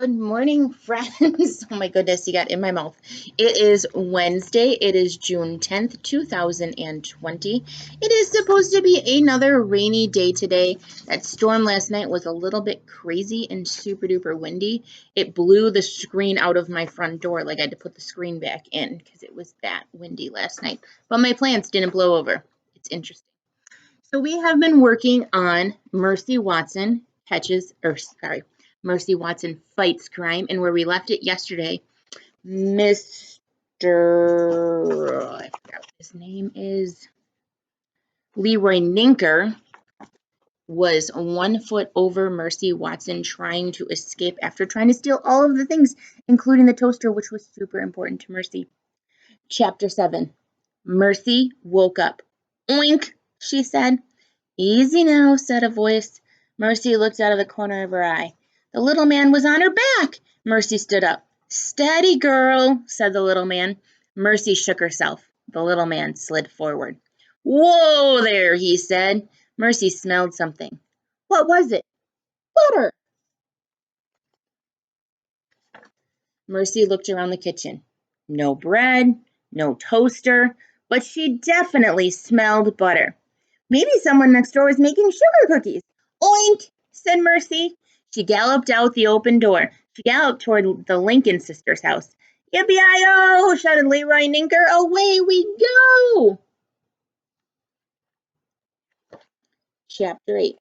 Good morning, friends. Oh my goodness, you got in my mouth. It is Wednesday. It is June 10th, 2020. It is supposed to be another rainy day today. That storm last night was a little bit crazy and super duper windy. It blew the screen out of my front door. Like I had to put the screen back in because it was that windy last night. But my plants didn't blow over. It's interesting. So we have been working on Mercy Watson fights crime, and where we left it yesterday, I forgot what his name is, Leroy Ninker was 1 foot over Mercy Watson trying to escape after trying to steal all of the things, including the toaster, which was super important to Mercy. Chapter 7. Mercy woke up. Oink, she said. Easy now, said a voice. Mercy looked out of the corner of her eye. The little man was on her back. Mercy stood up. Steady, girl, said the little man. Mercy shook herself. The little man slid forward. Whoa there, he said. Mercy smelled something. What was it? Butter. Mercy looked around the kitchen. No bread, no toaster, but she definitely smelled butter. Maybe someone next door was making sugar cookies. Oink, said Mercy. She galloped out the open door. She galloped toward the Lincoln sisters' house. Yippee-i-oh, shouted Leroy Ninker. Away we go! Chapter 8.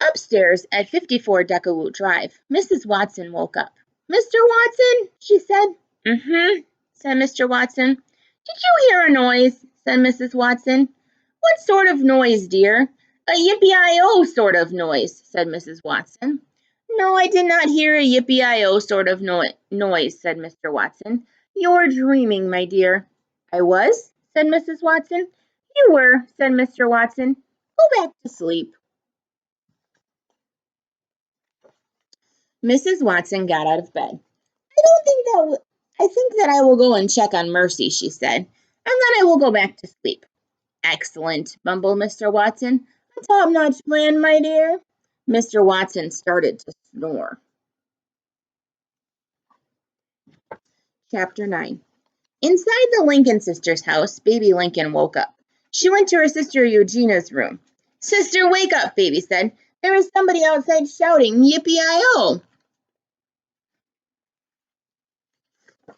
Upstairs at 54 Decawoot Drive, Mrs. Watson woke up. Mr. Watson, she said. Mm-hmm, said Mr. Watson. Did you hear a noise? Said Mrs. Watson. What sort of noise, dear? A yippee-i-oh sort of noise, said Mrs. Watson. No, I did not hear a yippee-i-oh sort of noise, said Mr. Watson. You're dreaming, my dear. I was, said Mrs. Watson. You were, said Mr. Watson. Go back to sleep. Mrs. Watson got out of bed. I think that I will go and check on Mercy, she said, and then I will go back to sleep. Excellent, mumbled Mr. Watson. A top-notch plan, my dear. Mr. Watson started to snore. Chapter 9. Inside the Lincoln sisters' house, Baby Lincoln woke up. She went to her sister Eugenia's room. Sister, wake up, Baby said. There is somebody outside shouting, yippee-i-oh. Did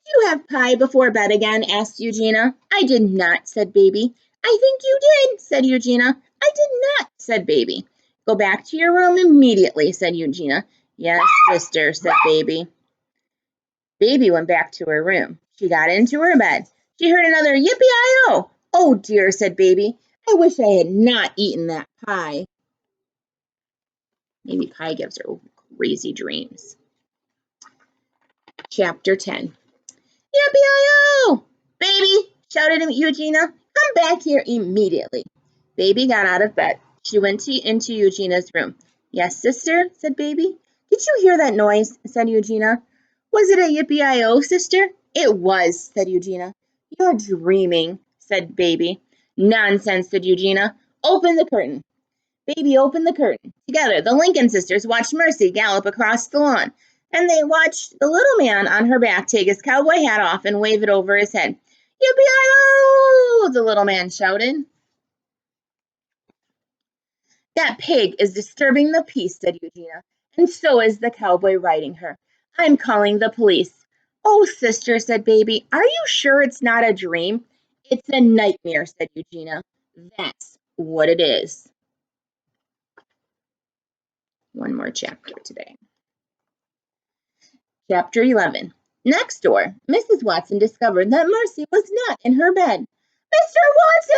you have pie before bed again? Asked Eugenia. I did not, said Baby. I think you did, said Eugenia. I did not, said Baby. Go back to your room immediately, said Eugenia. Yes, sister, said Baby. Baby went back to her room. She got into her bed. She heard another yippee-i-oh. Oh dear, said Baby. I wish I had not eaten that pie. Maybe pie gives her crazy dreams. Chapter 10. Yippee-i-oh! Baby, shouted Eugenia. Come back here immediately. Baby got out of bed. She went into Eugenia's room. Yes, sister, said Baby. Did you hear that noise? Said Eugenia. Was it a yippee-i-oh, sister? It was, said Eugenia. You're dreaming, said Baby. Nonsense, said Eugenia. Open the curtain. Baby opened the curtain. Together, the Lincoln sisters watched Mercy gallop across the lawn, and they watched the little man on her back take his cowboy hat off and wave it over his head. Yippee-i-oh! The little man shouted. That pig is disturbing the peace, said Eugenia, and so is the cowboy riding her. I'm calling the police. Oh, sister, said Baby, are you sure it's not a dream? It's a nightmare, said Eugenia. That's what it is. One more chapter today. Chapter 11. Next door, Mrs. Watson discovered that Mercy was not in her bed. Mr.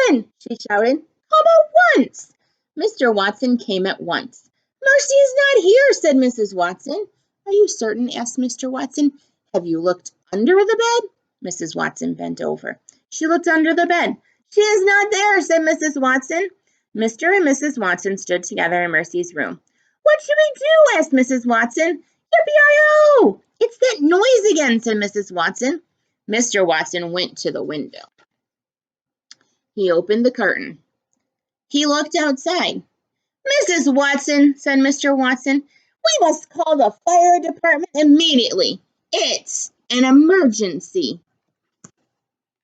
Watson, she shouted, come at once. Mr. Watson came at once. Mercy is not here, said Mrs. Watson. Are you certain? Asked Mr. Watson. Have you looked under the bed? Mrs. Watson bent over. She looked under the bed. She is not there, said Mrs. Watson. Mr. and Mrs. Watson stood together in Mercy's room. What should we do? Asked Mrs. Watson. Yippee-i-oh! It's that noise again, said Mrs. Watson. Mr. Watson went to the window. He opened the curtain. He looked outside. Mrs. Watson, said Mr. Watson, We must call the fire department immediately. It's an emergency.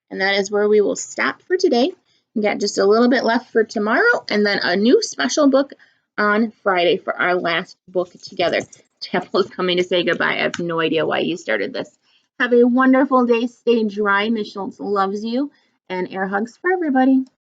And that is where we will stop for today. We got just a little bit left for tomorrow, and then a new special book on Friday for our last book together. Chapel's coming to say goodbye. I have no idea why you started this. Have a wonderful day. Stay dry. Miss Schultz loves you. And air hugs for everybody.